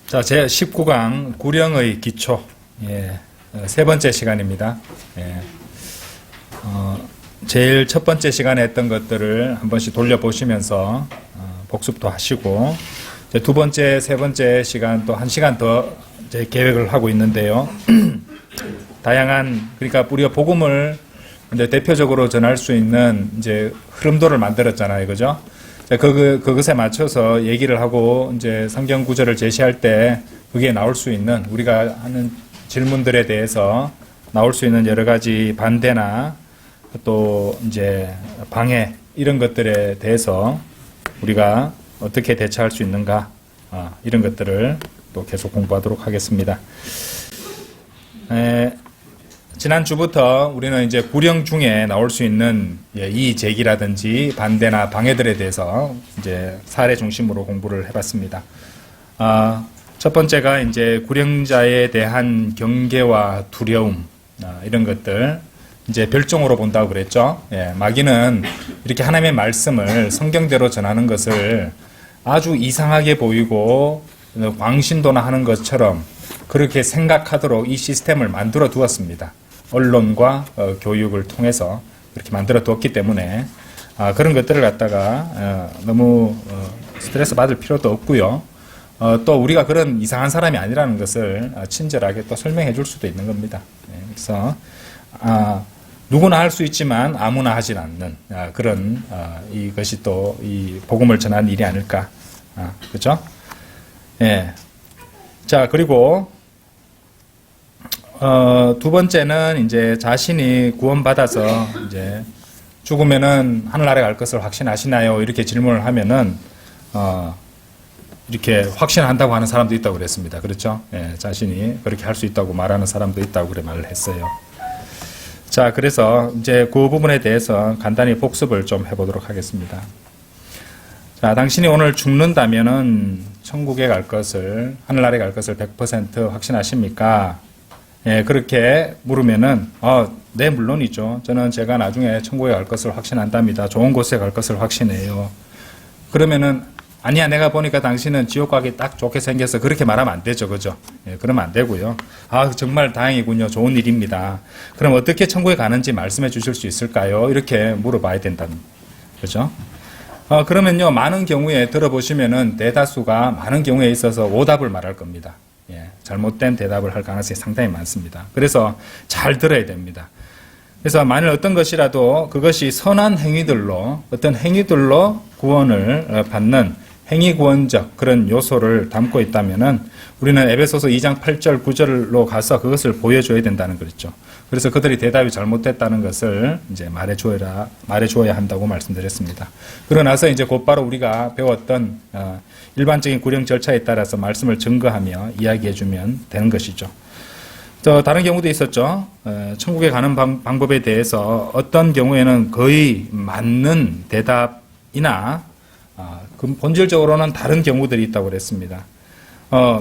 자, 제 19강 구령의 기초, 세 번째 시간입니다. 제일 첫 번째 시간에 했던 것들을 한 번씩 돌려보시면서 복습도 하시고, 두 번째, 세 번째 시간 또 한 시간 더 이제 계획을 하고 있는데요. 다양한, 그러니까 우리가 복음을 이제 대표적으로 전할 수 있는 이제 흐름도를 만들었잖아요, 그죠? 그것에 맞춰서 얘기를 하고 이제 성경 구절을 제시할 때 그게 나올 수 있는, 우리가 하는 질문들에 대해서 나올 수 있는 여러 가지 반대나 또 이제 방해, 이런 것들에 대해서 우리가 어떻게 대처할 수 있는가, 이런 것들을 또 계속 공부하도록 하겠습니다. 지난주부터 우리는 이제 구령 중에 나올 수 있는 이의 제기라든지 반대나 방해들에 대해서 이제 사례 중심으로 공부를 해봤습니다. 첫 번째가 이제 구령자에 대한 경계와 두려움, 이런 것들 이제 별종으로 본다고 그랬죠. 마귀는 이렇게 하나님의 말씀을 성경대로 전하는 것을 아주 이상하게 보이고 광신도나 하는 것처럼 그렇게 생각하도록 이 시스템을 만들어 두었습니다. 언론과 교육을 통해서 그렇게 만들어 두었기 때문에 그런 것들을 갖다가 너무 스트레스 받을 필요도 없고요. 또 우리가 그런 이상한 사람이 아니라는 것을 친절하게 또 설명해 줄 수도 있는 겁니다. 그래서 누구나 할 수 있지만 아무나 하진 않는 그런 이것이 또 이 복음을 전하는 일이 아닐까, 그렇죠? 자, 그리고 두 번째는 이제 자신이 구원받아서 이제 죽으면은 하늘나라에 갈 것을 확신하시나요? 이렇게 질문을 하면은 이렇게 확신한다고 하는 사람도 있다고 그랬습니다. 그렇죠? 자신이 그렇게 할 수 있다고 말하는 사람도 있다고 그래 말을 했어요. 자, 그래서 이제 그 부분에 대해서 간단히 복습을 좀 해보도록 하겠습니다. 자, 당신이 오늘 죽는다면은 천국에 갈 것을, 하늘나라에 갈 것을 100% 확신하십니까? 그렇게 물으면은, 네, 물론이죠. 저는 제가 나중에 천국에 갈 것을 확신한답니다. 좋은 곳에 갈 것을 확신해요. 그러면은, 아니야, 내가 보니까 당신은 지옥 가기 딱 좋게 생겨서 그렇게 말하면 안 되죠. 그죠? 그러면 안 되고요. 정말 다행이군요. 좋은 일입니다. 그럼 어떻게 천국에 가는지 말씀해 주실 수 있을까요? 이렇게 물어봐야 된다는, 그죠? 그러면요, 많은 경우에 들어보시면은 대다수가 많은 경우에 있어서 오답을 말할 겁니다. 잘못된 대답을 할 가능성이 상당히 많습니다. 그래서 잘 들어야 됩니다. 그래서 만일 어떤 것이라도 그것이 선한 행위들로, 어떤 행위들로 구원을 받는 행위구원적 그런 요소를 담고 있다면은 우리는 에베소서 2장 8절 9절로 가서 그것을 보여줘야 된다는 거죠. 그래서 그들이 대답이 잘못됐다는 것을 이제 말해줘야 한다고 말씀드렸습니다. 그러고 나서 이제 곧바로 우리가 배웠던 일반적인 구령 절차에 따라서 말씀을 증거하며 이야기해주면 되는 것이죠. 또 다른 경우도 있었죠. 천국에 가는 방법에 대해서 어떤 경우에는 거의 맞는 대답이나 본질적으로는 다른 경우들이 있다고 그랬습니다.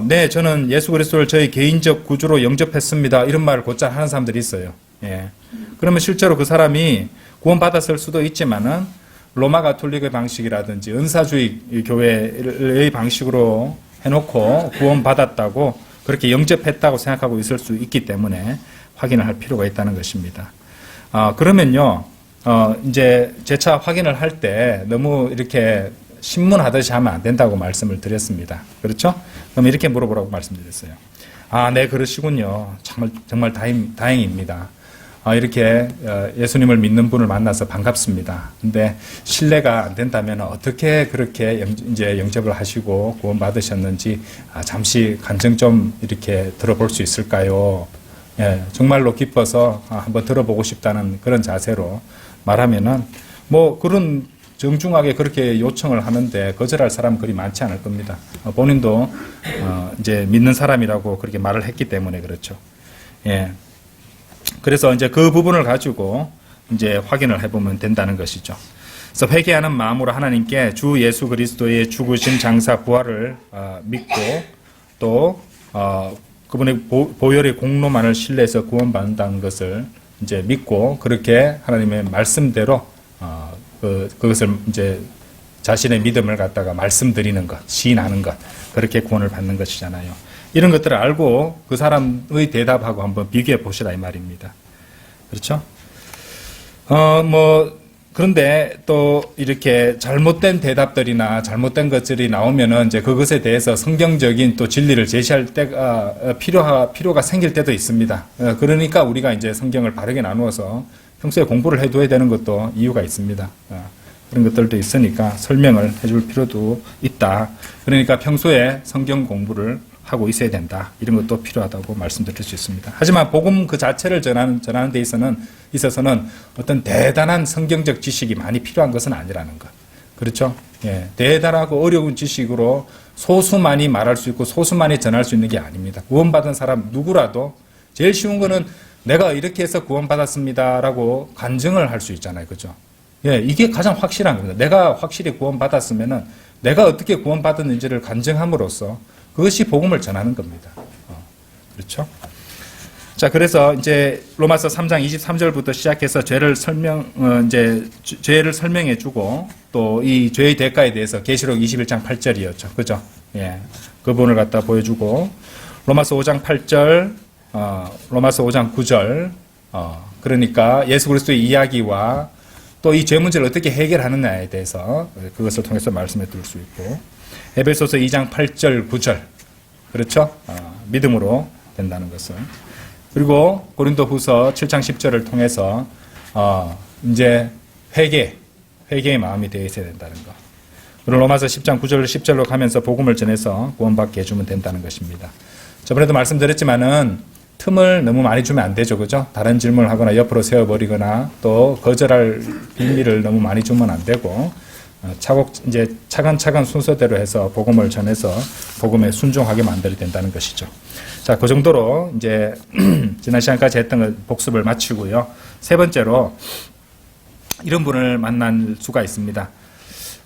네, 저는 예수 그리스도를 저의 개인적 구주로 영접했습니다. 이런 말을 곧잘 하는 사람들이 있어요. 그러면 실제로 그 사람이 구원받았을 수도 있지만은 로마 가톨릭의 방식이라든지 은사주의 교회의 방식으로 해놓고 구원받았다고 그렇게 영접했다고 생각하고 있을 수 있기 때문에 확인을 할 필요가 있다는 것입니다. 그러면요, 이제 재차 확인을 할 때 너무 이렇게 신문하듯이 하면 안 된다고 말씀을 드렸습니다. 그렇죠? 그럼 이렇게 물어보라고 말씀드렸어요. 네, 그러시군요. 정말 다행입니다. 이렇게 예수님을 믿는 분을 만나서 반갑습니다. 근데 신뢰가 안 된다면 어떻게 그렇게 이제 영접을 하시고 구원 받으셨는지 잠시 간증 좀 이렇게 들어볼 수 있을까요? 정말로 기뻐서 한번 들어보고 싶다는 그런 자세로 말하면은 뭐 그런 정중하게 그렇게 요청을 하는데 거절할 사람은 그리 많지 않을 겁니다. 본인도 이제 믿는 사람이라고 그렇게 말을 했기 때문에 그렇죠. 그래서 이제 그 부분을 가지고 이제 확인을 해보면 된다는 것이죠. 그래서 회개하는 마음으로 하나님께 주 예수 그리스도의 죽으심, 장사, 부활을 믿고 또 그분의 보혈의 공로만을 신뢰해서 구원받는다는 것을 이제 믿고 그렇게 하나님의 말씀대로 그것을 이제 자신의 믿음을 갖다가 말씀드리는 것, 시인하는 것, 그렇게 구원을 받는 것이잖아요. 이런 것들을 알고 그 사람의 대답하고 한번 비교해 보시라 이 말입니다. 그렇죠? 그런데 또 이렇게 잘못된 대답들이나 잘못된 것들이 나오면은 이제 그것에 대해서 성경적인 또 진리를 제시할 때가 필요가 생길 때도 있습니다. 그러니까 우리가 이제 성경을 바르게 나누어서 평소에 공부를 해둬야 되는 것도 이유가 있습니다. 그런 것들도 있으니까 설명을 해줄 필요도 있다. 그러니까 평소에 성경 공부를 하고 있어야 된다. 이런 것도 필요하다고 말씀드릴 수 있습니다. 하지만 복음 그 자체를 전하는 데 있어서는 어떤 대단한 성경적 지식이 많이 필요한 것은 아니라는 것. 그렇죠? 예, 대단하고 어려운 지식으로 소수만이 말할 수 있고 소수만이 전할 수 있는 게 아닙니다. 구원받은 사람 누구라도 제일 쉬운 거는 내가 이렇게 해서 구원받았습니다라고 간증을 할 수 있잖아요. 그렇죠? 예, 이게 가장 확실한 겁니다. 내가 확실히 구원받았으면은 내가 어떻게 구원받았는지를 간증함으로써 그것이 복음을 전하는 겁니다. 그렇죠? 자, 그래서 이제 로마서 3장 23절부터 시작해서 죄를 설명해 주고 또 이 죄의 대가에 대해서 계시록 21장 8절이었죠. 그죠? 예. 그 부분을 갖다 보여주고 로마서 5장 8절, 로마서 5장 9절, 그러니까 예수 그리스도의 이야기와 또 이 죄 문제를 어떻게 해결하느냐에 대해서 그것을 통해서 말씀해 드릴 수 있고 에베소서 2장 8절 9절 그렇죠? 믿음으로 된다는 것을 그리고 고린도후서 7장 10절을 통해서 이제 회개의 마음이 되어 있어야 된다는 것. 그리고 로마서 10장 9절 10절로 가면서 복음을 전해서 구원받게 해주면 된다는 것입니다. 저번에도 말씀드렸지만은 틈을 너무 많이 주면 안 되죠. 그죠? 다른 질문을 하거나 옆으로 세워버리거나 또 거절할 빌미를 너무 많이 주면 안 되고 이제 차근차근 순서대로 해서 복음을 전해서 복음에 순종하게 만들어야 된다는 것이죠. 자, 그 정도로 이제 지난 시간까지 했던 것 복습을 마치고요. 세 번째로 이런 분을 만날 수가 있습니다.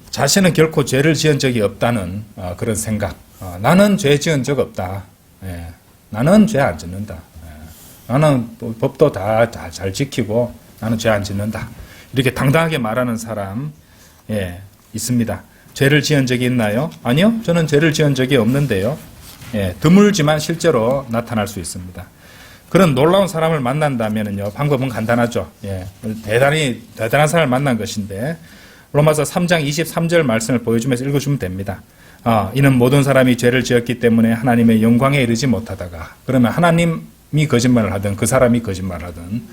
자신은 결코 죄를 지은 적이 없다는 그런 생각. 나는 죄 지은 적 없다. 예. 나는 죄 안 짓는다. 예. 나는 법도 다 잘 지키고 나는 죄 안 짓는다. 이렇게 당당하게 말하는 사람 있습니다. 죄를 지은 적이 있나요? 아니요. 저는 죄를 지은 적이 없는데요. 예, 드물지만 실제로 나타날 수 있습니다. 그런 놀라운 사람을 만난다면요, 방법은 간단하죠. 예, 대단한 사람을 만난 것인데, 로마서 3장 23절 말씀을 보여주면서 읽어주면 됩니다. 이는 모든 사람이 죄를 지었기 때문에 하나님의 영광에 이르지 못하다가, 그러면 하나님이 거짓말을 하든 그 사람이 거짓말을 하든,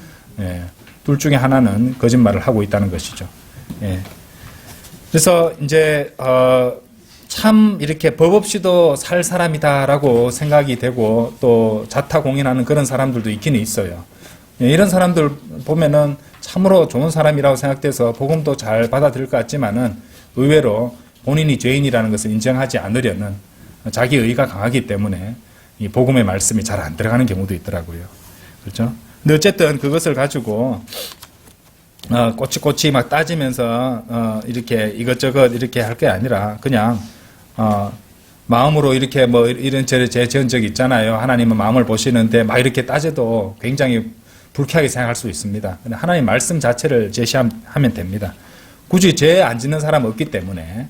둘 중에 하나는 거짓말을 하고 있다는 것이죠. 예. 그래서 이제 참 이렇게 법 없이도 살 사람이다라고 생각이 되고 또 자타공인하는 그런 사람들도 있기는 있어요. 이런 사람들 보면은 참으로 좋은 사람이라고 생각돼서 복음도 잘 받아들일 것 같지만은 의외로 본인이 죄인이라는 것을 인정하지 않으려는 자기 의가 강하기 때문에 이 복음의 말씀이 잘 안 들어가는 경우도 있더라고요. 그렇죠? 근데 어쨌든 그것을 가지고 꼬치꼬치 막 따지면서 이렇게 이것저것 이렇게 할 게 아니라 그냥 마음으로 이렇게 뭐 이런 죄 지은 적이 있잖아요. 하나님은 마음을 보시는데 막 이렇게 따져도 굉장히 불쾌하게 생각할 수 있습니다. 하나님 말씀 자체를 제시하면 됩니다. 굳이 죄 안 짓는 사람 없기 때문에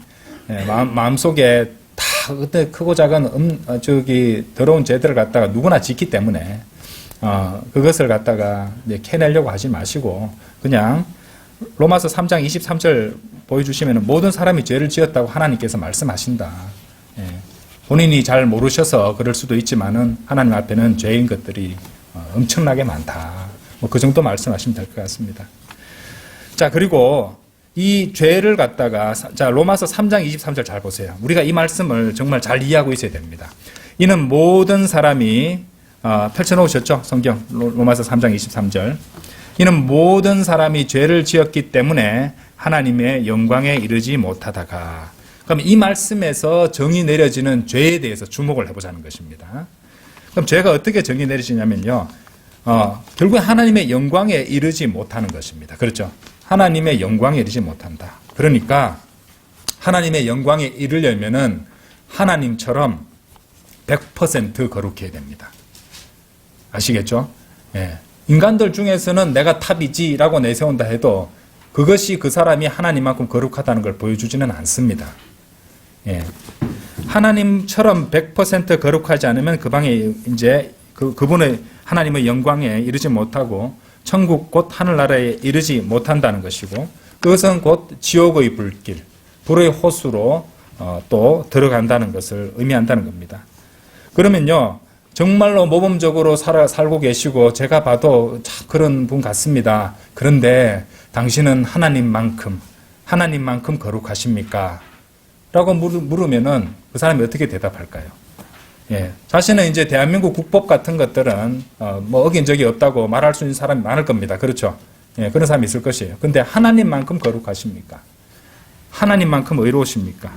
마음속에 다 크고 작은 더러운 죄들을 갖다가 누구나 짓기 때문에 그것을 갖다가 이제 캐내려고 하지 마시고 그냥 로마서 3장 23절 보여주시면 모든 사람이 죄를 지었다고 하나님께서 말씀하신다. 본인이 잘 모르셔서 그럴 수도 있지만은 하나님 앞에는 죄인 것들이 엄청나게 많다. 뭐 그 정도 말씀하시면 될 것 같습니다. 자, 그리고 이 죄를 갖다가 자 로마서 3장 23절 잘 보세요. 우리가 이 말씀을 정말 잘 이해하고 있어야 됩니다. 이는 모든 사람이 펼쳐놓으셨죠? 성경 로마서 3장 23절. 이는 모든 사람이 죄를 지었기 때문에 하나님의 영광에 이르지 못하다가 그럼 이 말씀에서 정의 내려지는 죄에 대해서 주목을 해보자는 것입니다. 그럼 죄가 어떻게 정의 내려지냐면요. 결국 하나님의 영광에 이르지 못하는 것입니다. 그렇죠? 하나님의 영광에 이르지 못한다. 그러니까 하나님의 영광에 이르려면은 하나님처럼 100% 거룩해야 됩니다. 아시겠죠? 예. 인간들 중에서는 내가 탑이지라고 내세운다 해도 그것이 그 사람이 하나님만큼 거룩하다는 걸 보여주지는 않습니다. 예. 하나님처럼 100% 거룩하지 않으면 그 방에 이제 그분의 하나님의 영광에 이르지 못하고 천국 곧 하늘나라에 이르지 못한다는 것이고, 그것은 곧 지옥의 불길, 불의 호수로 또 들어간다는 것을 의미한다는 겁니다. 그러면요, 정말로 모범적으로 살고 계시고 제가 봐도 그런 분 같습니다. 그런데 당신은 하나님만큼 거룩하십니까? 라고 물으면은 그 사람이 어떻게 대답할까요? 예, 자신은 이제 대한민국 국법 같은 것들은 뭐 어긴 적이 없다고 말할 수 있는 사람이 많을 겁니다. 그렇죠? 예, 그런 사람이 있을 것이에요. 근데 하나님만큼 거룩하십니까? 하나님만큼 의로우십니까?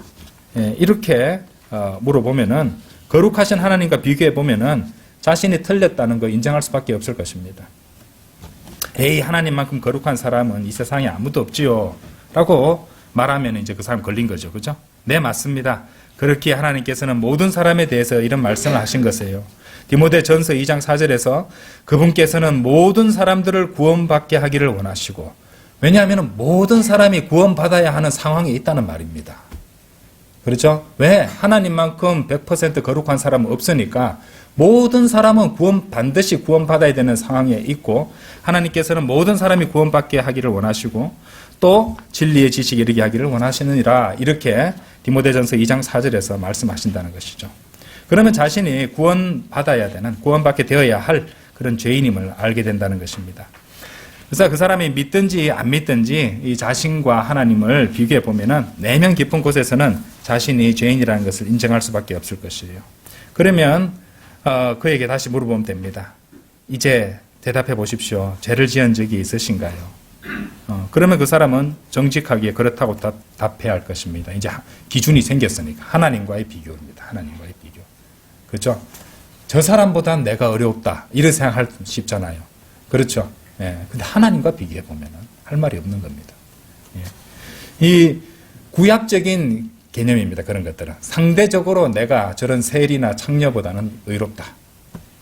예, 이렇게 물어보면은 거룩하신 하나님과 비교해 보면은 자신이 틀렸다는 거 인정할 수밖에 없을 것입니다. 에이, 하나님만큼 거룩한 사람은 이 세상에 아무도 없지요. 라고 말하면 이제 그 사람 걸린 거죠. 그죠? 네, 맞습니다. 그렇게 하나님께서는 모든 사람에 대해서 이런 말씀을 하신 것이에요. 디모데전서 2장 4절에서 그분께서는 모든 사람들을 구원받게 하기를 원하시고, 왜냐하면 모든 사람이 구원받아야 하는 상황에 있다는 말입니다. 그렇죠? 왜? 하나님만큼 100% 거룩한 사람은 없으니까 모든 사람은 반드시 구원받아야 되는 상황에 있고, 하나님께서는 모든 사람이 구원받게 하기를 원하시고 또 진리의 지식에 이르게 하기를 원하시느니라, 이렇게 디모데전서 2장 4절에서 말씀하신다는 것이죠. 그러면 자신이 구원받아야 되는, 구원받게 되어야 할 그런 죄인임을 알게 된다는 것입니다. 그래서 그 사람이 믿든지 안 믿든지 이 자신과 하나님을 비교해 보면은 내면 깊은 곳에서는 자신이 죄인이라는 것을 인정할 수밖에 없을 것이에요. 그러면 그에게 다시 물어보면 됩니다. 이제 대답해 보십시오. 죄를 지은 적이 있으신가요? 그러면 그 사람은 정직하게 그렇다고 답해야 할 것입니다. 이제 기준이 생겼으니까. 하나님과의 비교입니다. 하나님과의 비교. 그렇죠? 저 사람보단 내가 어렵다, 이렇게 생각할 수 쉽잖아요. 그렇죠? 예. 근데 하나님과 비교해 보면은 할 말이 없는 겁니다. 예. 이 구약적인 개념입니다. 그런 것들은 상대적으로 내가 저런 세리나 창녀보다는 의롭다.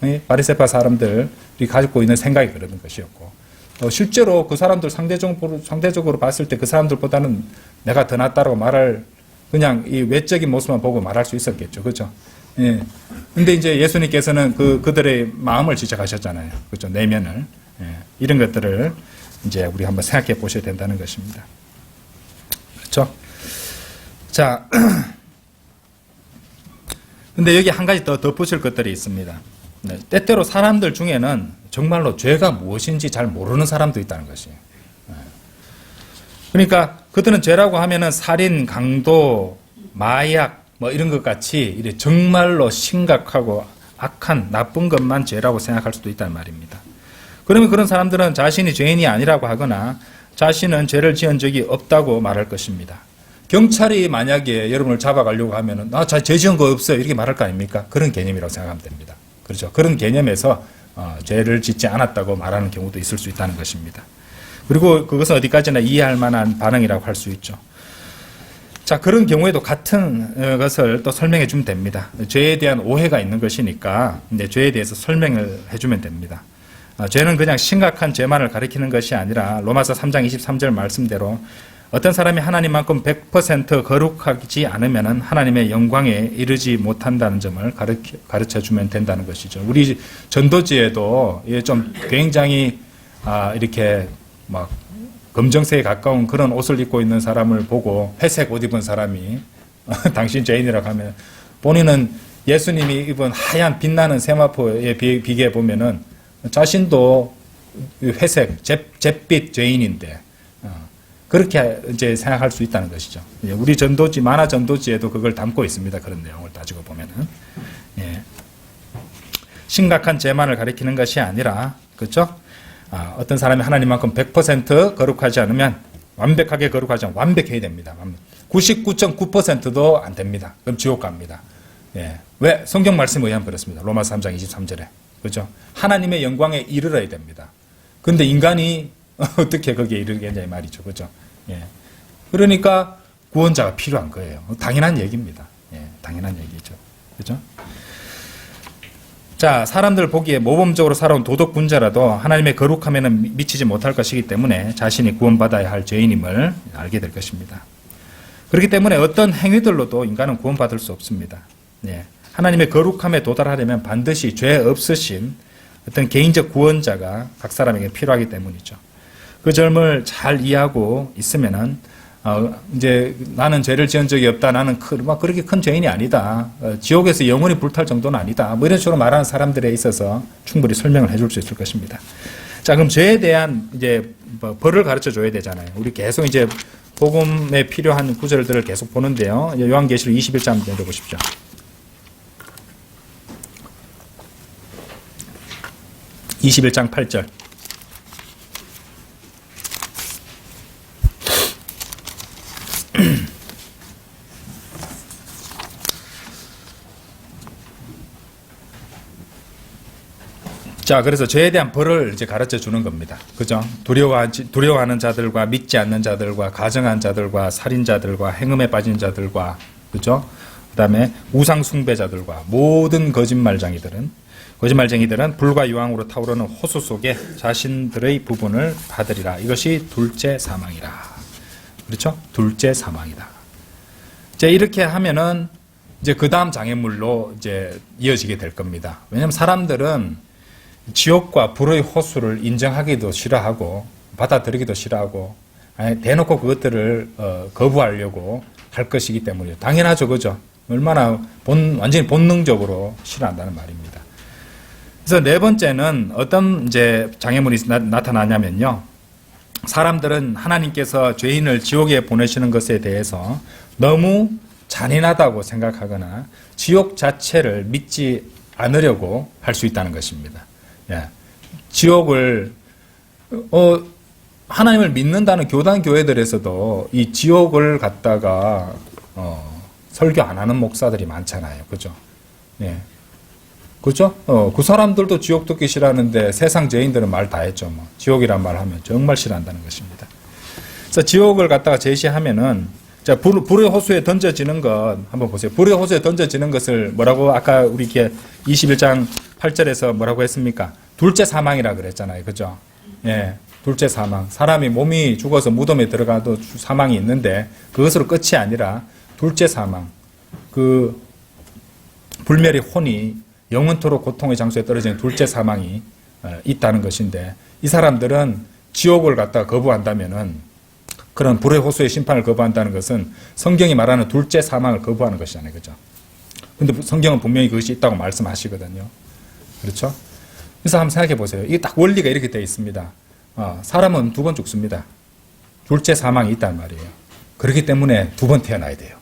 예? 바리새파 사람들이 가지고 있는 생각이 그런 것이었고, 실제로 그 사람들 상대적으로 봤을 때 그 사람들보다는 내가 더 낫다라고 말할, 그냥 이 외적인 모습만 보고 말할 수 있었겠죠. 그렇죠? 예. 근데 이제 예수님께서는 그들의 마음을 지적하셨잖아요. 그렇죠? 내면을. 예. 이런 것들을 이제 우리 한번 생각해 보셔야 된다는 것입니다. 그렇죠? 자, 근데 여기 한 가지 더 덧붙일 것들이 있습니다. 네, 때때로 사람들 중에는 정말로 죄가 무엇인지 잘 모르는 사람도 있다는 것이에요. 네. 그러니까 그들은 죄라고 하면은 살인, 강도, 마약 뭐 이런 것 같이 이래 정말로 심각하고 악한 나쁜 것만 죄라고 생각할 수도 있다는 말입니다. 그러면 그런 사람들은 자신이 죄인이 아니라고 하거나 자신은 죄를 지은 적이 없다고 말할 것입니다. 경찰이 만약에 여러분을 잡아가려고 하면은 죄 지은 거 없어요, 이렇게 말할 거 아닙니까? 그런 개념이라고 생각하면 됩니다. 그렇죠? 그런 개념에서 죄를 짓지 않았다고 말하는 경우도 있을 수 있다는 것입니다. 그리고 그것은 어디까지나 이해할 만한 반응이라고 할 수 있죠. 자, 그런 경우에도 같은 것을 또 설명해 주면 됩니다. 죄에 대한 오해가 있는 것이니까 죄에 대해서 설명을 해주면 됩니다. 죄는 그냥 심각한 죄만을 가리키는 것이 아니라 로마서 3장 23절 말씀대로 어떤 사람이 하나님만큼 100% 거룩하지 않으면 하나님의 영광에 이르지 못한다는 점을 가르쳐 주면 된다는 것이죠. 우리 전도지에도 좀 굉장히 이렇게 막 검정색에 가까운 그런 옷을 입고 있는 사람을 보고 회색 옷 입은 사람이 당신 죄인이라고 하면, 본인은 예수님이 입은 하얀 빛나는 세마포에 비교해 보면은 자신도 회색 잿빛 죄인인데 그렇게 이제 생각할 수 있다는 것이죠. 우리 전도지, 만화 전도지에도 그걸 담고 있습니다. 그런 내용을 따지고 보면은. 예. 심각한 죄만을 가리키는 것이 아니라, 그렇죠? 어떤 사람이 하나님만큼 100% 거룩하지 않으면, 완벽하게 거룩하지 않으면 완벽해야 됩니다. 99.9%도 안 됩니다. 그럼 지옥 갑니다. 예. 왜? 성경 말씀에 의하면 그렇습니다. 로마서 3장 23절에. 그렇죠? 하나님의 영광에 이르러야 됩니다. 근데 인간이 어떻게 거기에 이르겠냐 이 말이죠. 그죠? 예. 그러니까 구원자가 필요한 거예요. 당연한 얘기입니다. 예. 당연한 얘기죠. 그죠? 자, 사람들 보기에 모범적으로 살아온 도덕군자라도 하나님의 거룩함에는 미치지 못할 것이기 때문에 자신이 구원받아야 할 죄인임을 알게 될 것입니다. 그렇기 때문에 어떤 행위들로도 인간은 구원받을 수 없습니다. 예. 하나님의 거룩함에 도달하려면 반드시 죄 없으신 어떤 개인적 구원자가 각 사람에게 필요하기 때문이죠. 그 점을 잘 이해하고 있으면은 이제 나는 죄를 지은 적이 없다. 나는 그렇게 큰 죄인이 아니다. 지옥에서 영원히 불탈 정도는 아니다. 뭐 이런 식으로 말하는 사람들에 있어서 충분히 설명을 해줄 수 있을 것입니다. 자, 그럼 죄에 대한 이제 벌을 가르쳐 줘야 되잖아요. 우리 계속 이제 복음에 필요한 구절들을 계속 보는데요. 요한계시록 21장 내려보십시오. (21장 8절) 자, 그래서 죄에 대한 벌을 이제 가르쳐 주는 겁니다. 그죠? 두려워하는 자들과 믿지 않는 자들과 가정한 자들과 살인자들과 행음에 빠진 자들과, 그죠? 그 다음에 우상숭배자들과 모든 거짓말쟁이들은 불과 유황으로 타오르는 호수 속에 자신들의 부분을 받으리라. 이것이 둘째 사망이라. 그렇죠? 둘째 사망이다. 이제 이렇게 하면은 이제 그 다음 장애물로 이제 이어지게 될 겁니다. 왜냐하면 사람들은 지옥과 불의 호수를 인정하기도 싫어하고 받아들이기도 싫어하고 대놓고 그것들을 거부하려고 할 것이기 때문이에요. 당연하죠, 그죠? 얼마나 완전히 본능적으로 싫어한다는 말입니다. 그래서 네 번째는 어떤 이제 장애물이 나타나냐면요. 사람들은 하나님께서 죄인을 지옥에 보내시는 것에 대해서 너무 잔인하다고 생각하거나 지옥 자체를 믿지 않으려고 할 수 있다는 것입니다. 예. 지옥을 하나님을 믿는다는 교단 교회들에서도 이 지옥을 갖다가 설교 안 하는 목사들이 많잖아요, 그죠? 예, 그죠? 그 사람들도 지옥 듣기 싫어하는데 세상 죄인들은 말 다 했죠, 뭐 지옥이란 말 하면 정말 싫어한다는 것입니다. 그래서 지옥을 갖다가 제시하면은 자, 불의 호수에 던져지는 것 한번 보세요. 불의 호수에 던져지는 것을 뭐라고 아까 우리 이렇게 21장 8절에서 뭐라고 했습니까? 둘째 사망이라 그랬잖아요. 그죠? 예. 둘째 사망. 사람이 몸이 죽어서 무덤에 들어가도 사망이 있는데 그것으로 끝이 아니라 둘째 사망. 그 불멸의 혼이 영원토록 고통의 장소에 떨어지는 둘째 사망이 있다는 것인데 이 사람들은 지옥을 갖다가 거부한다면은 그런 불의 호수의 심판을 거부한다는 것은 성경이 말하는 둘째 사망을 거부하는 것이잖아요. 그죠? 근데 성경은 분명히 그것이 있다고 말씀하시거든요. 그렇죠? 그래서 한번 생각해 보세요. 이게 딱 원리가 이렇게 되어 있습니다. 사람은 두 번 죽습니다. 둘째 사망이 있단 말이에요. 그렇기 때문에 두 번 태어나야 돼요.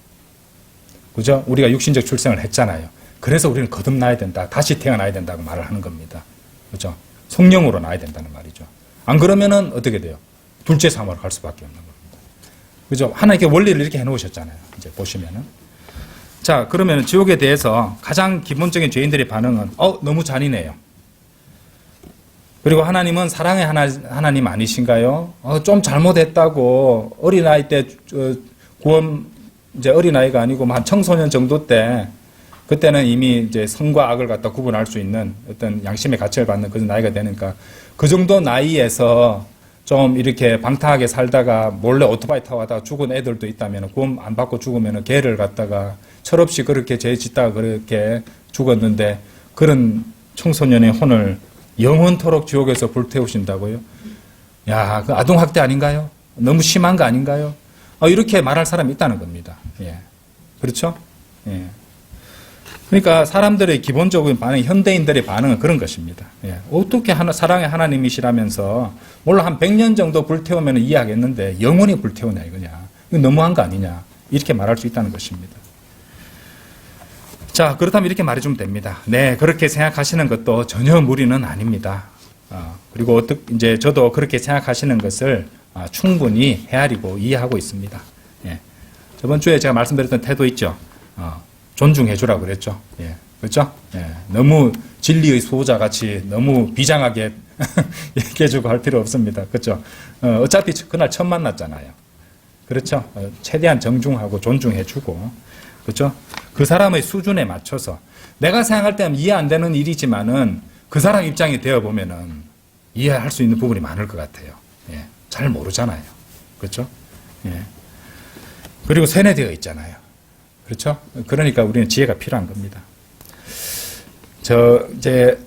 그죠? 우리가 육신적 출생을 했잖아요. 그래서 우리는 거듭나야 된다. 다시 태어나야 된다고 말을 하는 겁니다. 그죠? 성령으로 나야 된다는 말이죠. 안 그러면은 어떻게 돼요? 둘째 사망으로 갈 수밖에 없는 겁니다. 그죠? 하나님께 원리를 이렇게 해놓으셨잖아요. 이제 보시면은. 자, 그러면 지옥에 대해서 가장 기본적인 죄인들의 반응은, 너무 잔인해요. 그리고 하나님은 사랑의 하나님 아니신가요? 좀 잘못했다고, 어린아이 때, 이제 어린아이가 아니고 한 청소년 정도 때, 그때는 이미 이제 선과 악을 갖다 구분할 수 있는 어떤 양심의 가책을 받는 그런 나이가 되니까, 그 정도 나이에서 좀 이렇게 방탕하게 살다가 몰래 오토바이 타고 가다가 죽은 애들도 있다면 구원 안 받고 죽으면 개를 갖다가 철없이 그렇게 죄 짓다가 그렇게 죽었는데 그런 청소년의 혼을 영원토록 지옥에서 불태우신다고요? 야, 그 아동학대 아닌가요? 너무 심한 거 아닌가요? 이렇게 말할 사람이 있다는 겁니다. 예. 그렇죠? 예. 그러니까 사람들의 기본적인 반응, 현대인들의 반응은 그런 것입니다. 예. 어떻게 사랑의 하나님이시라면서 물론 한 100년 정도 불태우면 이해하겠는데 영원히 불태우냐 이거냐. 이거 너무한 거 아니냐. 이렇게 말할 수 있다는 것입니다. 자, 그렇다면 이렇게 말해주면 됩니다. 네, 그렇게 생각하시는 것도 전혀 무리는 아닙니다. 그리고 이제 저도 그렇게 생각하시는 것을 충분히 헤아리고 이해하고 있습니다. 예. 저번 주에 제가 말씀드렸던 태도 있죠. 존중해주라고 그랬죠. 예. 그렇죠? 예. 너무 진리의 수호자 같이 너무 비장하게 얘기해주고 할 필요 없습니다. 그렇죠? 어차피 그날 처음 만났잖아요. 그렇죠? 최대한 정중하고 존중해주고 그렇죠? 그 사람의 수준에 맞춰서 내가 생각할 때는 이해 안 되는 일이지만은 그 사람 입장이 되어 보면은 이해할 수 있는 부분이 많을 것 같아요. 예. 잘 모르잖아요. 그렇죠? 예. 그리고 세뇌되어 있잖아요. 그렇죠? 그러니까 우리는 지혜가 필요한 겁니다. 이제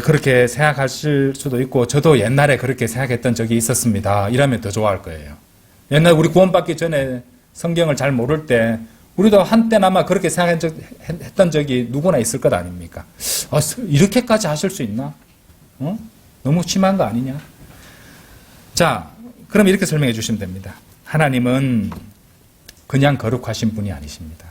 그렇게 생각하실 수도 있고, 저도 옛날에 그렇게 생각했던 적이 있었습니다. 이러면 더 좋아할 거예요. 옛날 우리 구원받기 전에 성경을 잘 모를 때, 우리도 한때나마 그렇게 생각했던 적이 누구나 있을 것 아닙니까? 이렇게까지 하실 수 있나? 너무 심한 거 아니냐? 자, 그럼 이렇게 설명해 주시면 됩니다. 하나님은 그냥 거룩하신 분이 아니십니다.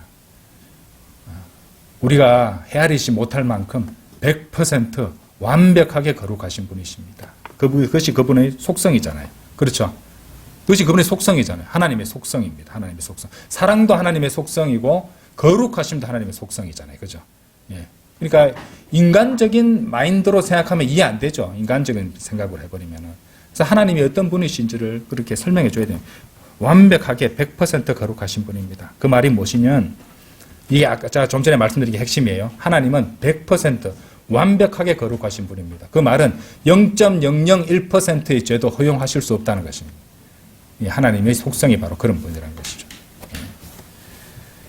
우리가 헤아리지 못할 만큼 100% 완벽하게 거룩하신 분이십니다. 그것이 그분의 속성이잖아요. 그렇죠? 그것이 그분의 속성이잖아요. 하나님의 속성입니다. 하나님의 속성. 사랑도 하나님의 속성이고 거룩하심도 하나님의 속성이잖아요. 그죠? 예. 그러니까 인간적인 마인드로 생각하면 이해 안 되죠. 인간적인 생각을 해버리면은. 그래서 하나님이 어떤 분이신지를 그렇게 설명해 줘야 돼요. 완벽하게 100% 거룩하신 분입니다. 그 말이 무엇이냐면, 이게 아까 제가 좀 전에 말씀드린 게 핵심이에요. 하나님은 100% 완벽하게 거룩하신 분입니다. 그 말은 0.001%의 죄도 허용하실 수 없다는 것입니다. 하나님의 속성이 바로 그런 분이라는 것이죠.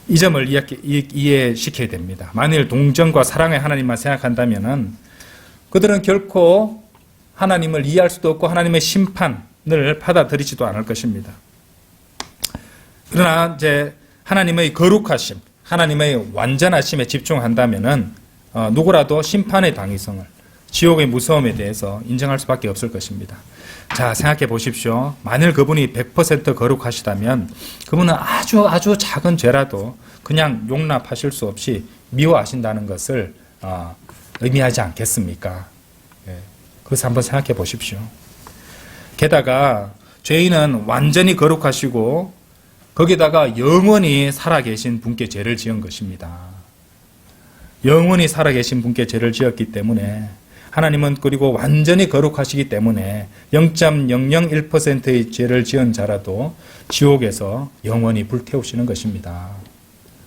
이 점을 이해시켜야 됩니다. 만일 동정과 사랑의 하나님만 생각한다면은 그들은 결코 하나님을 이해할 수도 없고 하나님의 심판을 받아들이지도 않을 것입니다. 그러나 이제 하나님의 거룩하심, 하나님의 완전하심에 집중한다면은 누구라도 심판의 당위성을, 지옥의 무서움에 대해서 인정할 수밖에 없을 것입니다. 자, 생각해 보십시오. 만일 그분이 100% 거룩하시다면 그분은 아주 작은 죄라도 그냥 용납하실 수 없이 미워하신다는 것을 의미하지 않겠습니까? 예, 그것을 한번 생각해 보십시오. 게다가 죄인은 완전히 거룩하시고 거기다가 영원히 살아계신 분께 죄를 지은 것입니다. 영원히 살아계신 분께 죄를 지었기 때문에 하나님은 그리고 완전히 거룩하시기 때문에 0.001%의 죄를 지은 자라도 지옥에서 영원히 불태우시는 것입니다.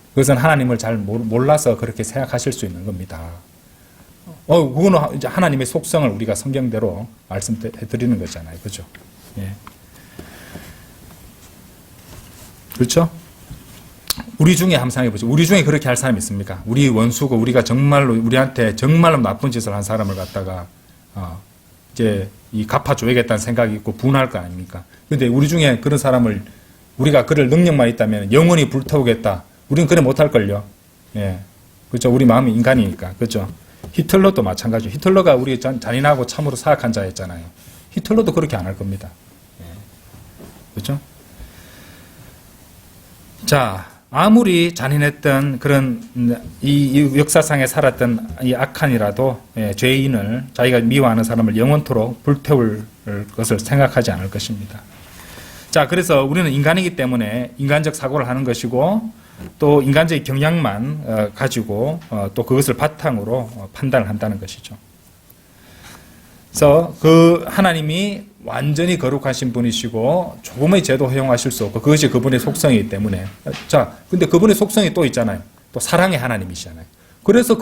그것은 하나님을 잘 몰라서 그렇게 생각하실 수 있는 겁니다. 그거는 이제 하나님의 속성을 우리가 성경대로 말씀해 드리는 거잖아요. 그죠? 예. 그렇죠? 우리 중에 한번 생각해보죠. 우리 중에 그렇게 할 사람이 있습니까? 우리 원수고 우리가 정말로 우리한테 정말로 나쁜 짓을 한 사람을 갖다가 이제 갚아줘야겠다는 생각이 있고 분할 거 아닙니까? 그런데 우리 중에 그런 사람을 우리가 그럴 능력만 있다면 영원히 불태우겠다. 우리는 그래 못할걸요. 예, 그렇죠. 우리 마음이 인간이니까. 그렇죠. 히틀러도 마찬가지죠. 히틀러가 우리 잔인하고 참으로 사악한 자였잖아요. 히틀러도 그렇게 안 할 겁니다. 예. 그렇죠? 자, 아무리 잔인했던 그런 이 역사상에 살았던 이 악한이라도 죄인을 자기가 미워하는 사람을 영원토록 불태울 것을 생각하지 않을 것입니다. 자, 그래서 우리는 인간이기 때문에 인간적 사고를 하는 것이고 또 인간적인 경향만 가지고 또 그것을 바탕으로 판단을 한다는 것이죠. 그래서 그 하나님이 완전히 거룩하신 분이시고 조금의 죄도 허용하실 수 없고 그것이 그분의 속성이기 때문에 자, 근데 그분의 속성이 또 있잖아요. 또 사랑의 하나님이시잖아요. 그래서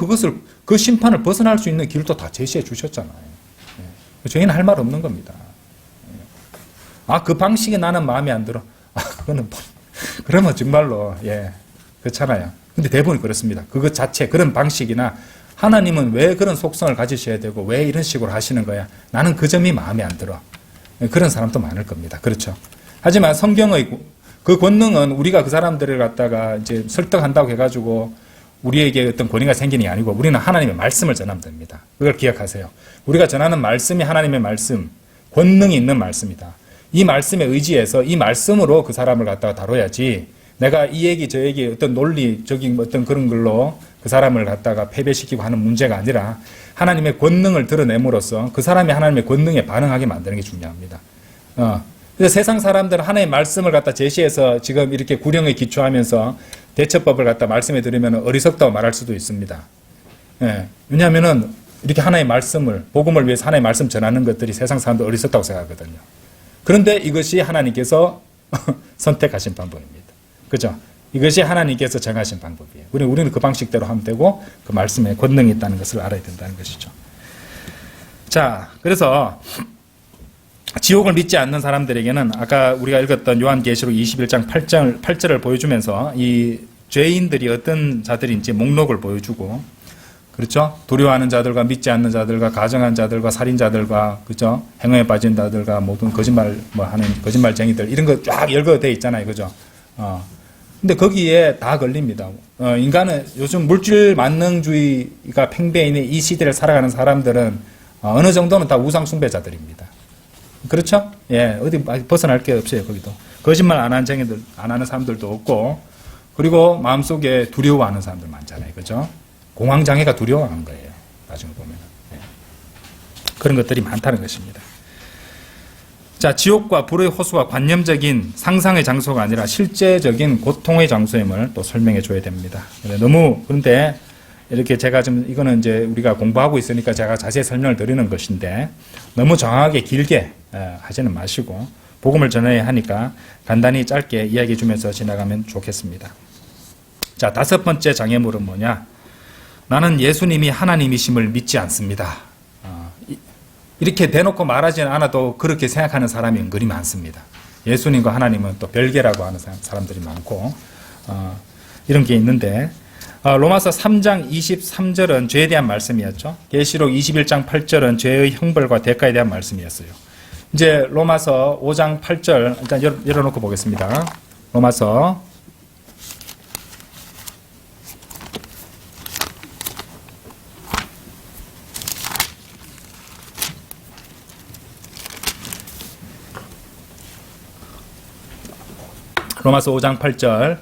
그 심판을 벗어날 수 있는 길도 다 제시해 주셨잖아요. 저희는 할 말 없는 겁니다. 그 방식이 나는 마음에 안 들어. 그거는 그러면 정말로 그렇잖아요. 근데 대부분 그렇습니다. 그것 자체 그런 방식이나 하나님은 왜 그런 속성을 가지셔야 되고 왜 이런 식으로 하시는 거야? 나는 그 점이 마음에 안 들어. 그런 사람도 많을 겁니다. 그렇죠. 하지만 성경의 그 권능은 우리가 그 사람들을 갖다가 이제 설득한다고 해가지고 우리에게 어떤 권위가 생기는 게 아니고 우리는 하나님의 말씀을 전하면 됩니다. 그걸 기억하세요. 우리가 전하는 말씀이 하나님의 말씀, 권능이 있는 말씀이다. 이 말씀에 의지해서 이 말씀으로 그 사람을 갖다가 다뤄야지 내가 이 얘기 저 얘기 어떤 논리적인 어떤 그런 걸로 그 사람을 갖다가 패배시키고 하는 문제가 아니라 하나님의 권능을 드러냄으로써 그 사람이 하나님의 권능에 반응하게 만드는 게 중요합니다. 그래서 세상 사람들은 하나님의 말씀을 갖다 제시해서 지금 이렇게 구령에 기초하면서 대처법을 갖다 말씀해 드리면 어리석다고 말할 수도 있습니다. 왜냐하면은 이렇게 하나님의 말씀을 복음을 위해서 하나님의 말씀 전하는 것들이 세상 사람들 어리석다고 생각하거든요. 그런데 이것이 하나님께서 선택하신 방법입니다. 그죠? 이것이 하나님께서 정하신 방법이에요. 우리는 그 방식대로 하면 되고 그 말씀에 권능이 있다는 것을 알아야 된다는 것이죠. 자, 그래서 지옥을 믿지 않는 사람들에게는 아까 우리가 읽었던 요한계시록 21장 8절을 보여주면서 이 죄인들이 어떤 자들인지 목록을 보여주고, 그렇죠? 두려워하는 자들과 믿지 않는 자들과 가정한 자들과 살인자들과, 그죠? 행음에 빠진 자들과 모든 하는 거짓말쟁이들, 이런 거 쫙 열거되어 있잖아요. 그죠? 근데 거기에 다 걸립니다. 인간은 요즘 물질 만능주의가 팽배해 있는 이 시대를 살아가는 사람들은 어느 정도는 다 우상숭배자들입니다. 그렇죠? 예, 어디 벗어날 게 없어요, 거기도. 거짓말 안 하는 사람들도 없고, 그리고 마음속에 두려워하는 사람들 많잖아요. 그죠? 공황장애가 두려워하는 거예요. 나중에 보면. 예. 그런 것들이 많다는 것입니다. 자, 지옥과 불의 호수와 관념적인 상상의 장소가 아니라 실제적인 고통의 장소임을 또 설명해 줘야 됩니다. 그런데 이렇게 제가 지금 이거는 이제 우리가 공부하고 있으니까 제가 자세히 설명을 드리는 것인데 너무 정확하게 길게 하지는 마시고 복음을 전해야 하니까 간단히 짧게 이야기해 주면서 지나가면 좋겠습니다. 자, 5번째 장애물은 뭐냐? 나는 예수님이 하나님이심을 믿지 않습니다. 이렇게 대놓고 말하지는 않아도 그렇게 생각하는 사람이 은근히 많습니다. 예수님과 하나님은 또 별개라고 하는 사람들이 많고 이런 게 있는데 로마서 3장 23절은 죄에 대한 말씀이었죠. 계시록 21장 8절은 죄의 형벌과 대가에 대한 말씀이었어요. 이제 로마서 5장 8절 일단 열어놓고 보겠습니다. 로마서 5장 8절.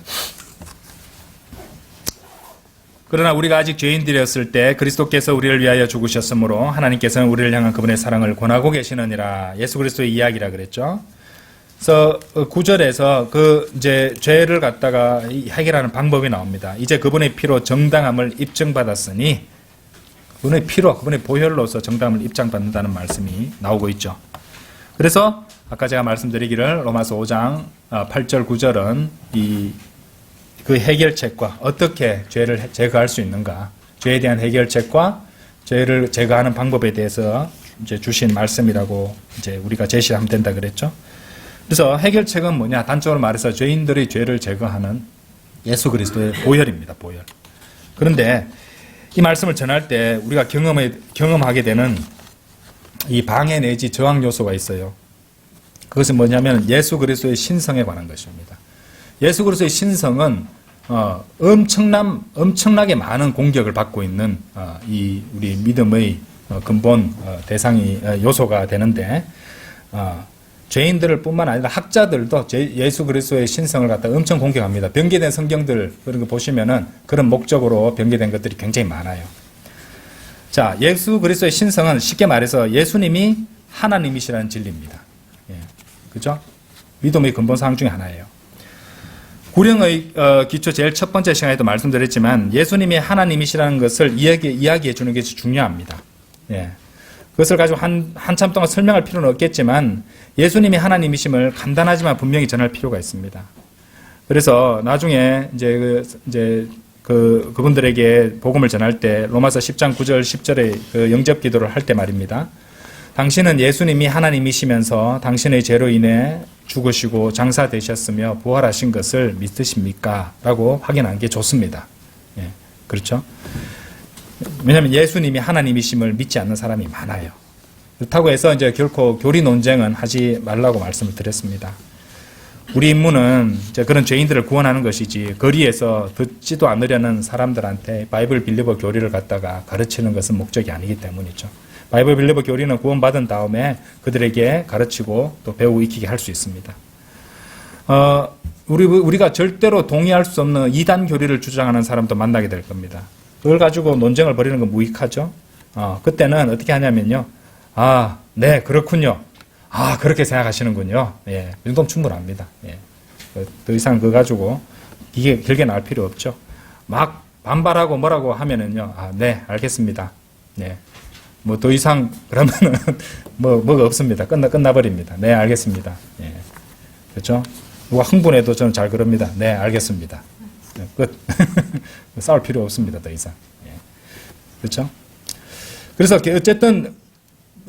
그러나 우리가 아직 죄인들이었을 때 그리스도께서 우리를 위하여 죽으셨으므로 하나님께서는 우리를 향한 그분의 사랑을 권하고 계시느니라. 예수 그리스도의 이야기라 그랬죠. 그래서 9절에서 그 이제 죄를 갖다가 해결하는 방법이 나옵니다. 이제 그분의 피로 정당함을 입증받았으니 그분의 피로, 그분의 보혈로서 정당함을 입증받는다는 말씀이 나오고 있죠. 그래서 아까 제가 말씀드리기를 로마서 5장 8절 9절은 그 해결책과 어떻게 죄를 제거할 수 있는가, 죄에 대한 해결책과 죄를 제거하는 방법에 대해서 이제 주신 말씀이라고 이제 우리가 제시하면 된다 그랬죠. 그래서 해결책은 뭐냐? 단적으로 말해서 죄인들의 죄를 제거하는 예수 그리스도의 보혈입니다. 보혈. 그런데 이 말씀을 전할 때 우리가 경험하게 되는 이 방해 내지 저항 요소가 있어요. 그것은 뭐냐면 예수 그리스도의 신성에 관한 것입니다. 예수 그리스도의 신성은 엄청나게 많은 공격을 받고 있는 이 우리 믿음의 근본 대상이 요소가 되는데 죄인들을 뿐만 아니라 학자들도 예수 그리스도의 신성을 갖다 엄청 공격합니다. 변개된 성경들 그런 거 보시면은 그런 목적으로 변개된 것들이 굉장히 많아요. 자, 예수 그리스도의 신성은 쉽게 말해서 예수님이 하나님이시라는 진리입니다. 예, 그죠? 믿음의 근본 사항 중에 하나예요. 구령의 기초 제일 첫 번째 시간에도 말씀드렸지만 예수님이 하나님이시라는 것을 이야기해 주는 것이 중요합니다. 예. 그것을 가지고 한참 동안 설명할 필요는 없겠지만 예수님이 하나님이심을 간단하지만 분명히 전할 필요가 있습니다. 그래서 나중에 그분들에게 복음을 전할 때 로마서 10장 9절 10절의 그 영접 기도를 할 때 말입니다. 당신은 예수님이 하나님이시면서 당신의 죄로 인해 죽으시고 장사되셨으며 부활하신 것을 믿으십니까? 라고 확인하는 게 좋습니다. 예, 그렇죠? 왜냐하면 예수님이 하나님이심을 믿지 않는 사람이 많아요. 그렇다고 해서 이제 결코 교리 논쟁은 하지 말라고 말씀을 드렸습니다. 우리 임무는 이제 그런 죄인들을 구원하는 것이지 거리에서 듣지도 않으려는 사람들한테 바이블 빌리버 교리를 갖다가 가르치는 것은 목적이 아니기 때문이죠. 바이블 빌리버 교리는 구원받은 다음에 그들에게 가르치고 또 배우고 익히게 할 수 있습니다. 우리가 절대로 동의할 수 없는 이단 교리를 주장하는 사람도 만나게 될 겁니다. 그걸 가지고 논쟁을 벌이는 건 무익하죠. 그때는 어떻게 하냐면요. 네, 그렇군요. 그렇게 생각하시는군요. 예, 이 정도면 충분합니다. 예. 더 이상 그거 가지고 이게 길게 나올 필요 없죠. 막 반발하고 뭐라고 하면은요. 네, 알겠습니다. 네. 뭐 더 이상 그러면은 뭐가 없습니다. 끝나버립니다. 네, 알겠습니다. 예. 그렇죠? 누가 흥분해도 저는 잘 그럽니다. 네, 알겠습니다. 끝. 싸울 필요 없습니다. 더 이상. 예. 그렇죠? 그래서 어쨌든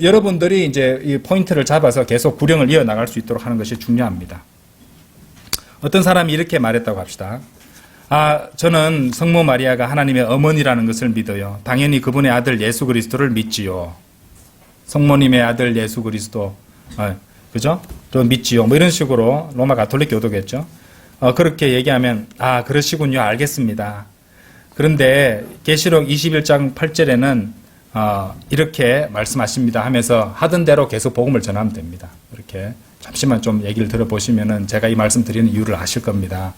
여러분들이 이제 이 포인트를 잡아서 계속 구령을 이어나갈 수 있도록 하는 것이 중요합니다. 어떤 사람이 이렇게 말했다고 합시다. 저는 성모 마리아가 하나님의 어머니라는 것을 믿어요. 당연히 그분의 아들 예수 그리스도를 믿지요. 성모님의 아들 예수 그리스도, 그죠? 또 믿지요. 뭐 이런 식으로 로마 가톨릭 교도겠죠. 그렇게 얘기하면, 그러시군요. 알겠습니다. 그런데 계시록 21장 8절에는 이렇게 말씀하십니다 하면서 하던 대로 계속 복음을 전하면 됩니다. 이렇게 잠시만 좀 얘기를 들어보시면은 제가 이 말씀 드리는 이유를 아실 겁니다.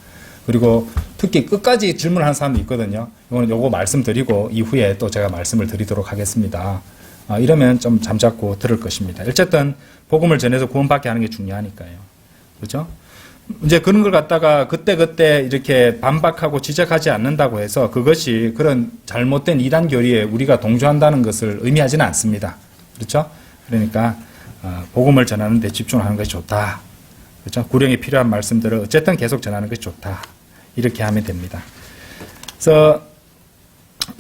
그리고 특히 끝까지 질문하는 사람도 있거든요. 요거 말씀드리고 이후에 또 제가 말씀을 드리도록 하겠습니다. 이러면 좀 잠잡고 들을 것입니다. 어쨌든 복음을 전해서 구원받게 하는 게 중요하니까요. 그렇죠? 이제 그런 걸 갖다가 그때그때 이렇게 반박하고 지적하지 않는다고 해서 그것이 그런 잘못된 이단 교리에 우리가 동조한다는 것을 의미하지는 않습니다. 그렇죠? 그러니까 복음을 전하는 데 집중하는 것이 좋다. 그렇죠? 구령에 필요한 말씀들을 어쨌든 계속 전하는 것이 좋다. 이렇게 하면 됩니다. 그래서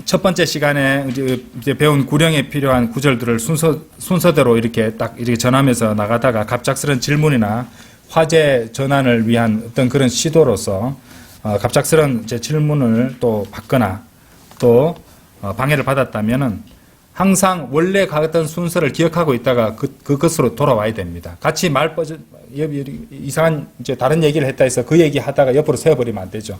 첫 번째 시간에 이제 배운 구령에 필요한 구절들을 순서대로 이렇게 딱 이렇게 전하면서 나가다가 갑작스런 질문이나 화제 전환을 위한 어떤 그런 시도로서 갑작스런 이제 질문을 또 받거나 또 방해를 받았다면은 항상 원래 가던 순서를 기억하고 있다가 그것으로 돌아와야 됩니다. 같이 이상한 이제 다른 얘기를 했다 해서 그 얘기 하다가 옆으로 세워버리면 안 되죠.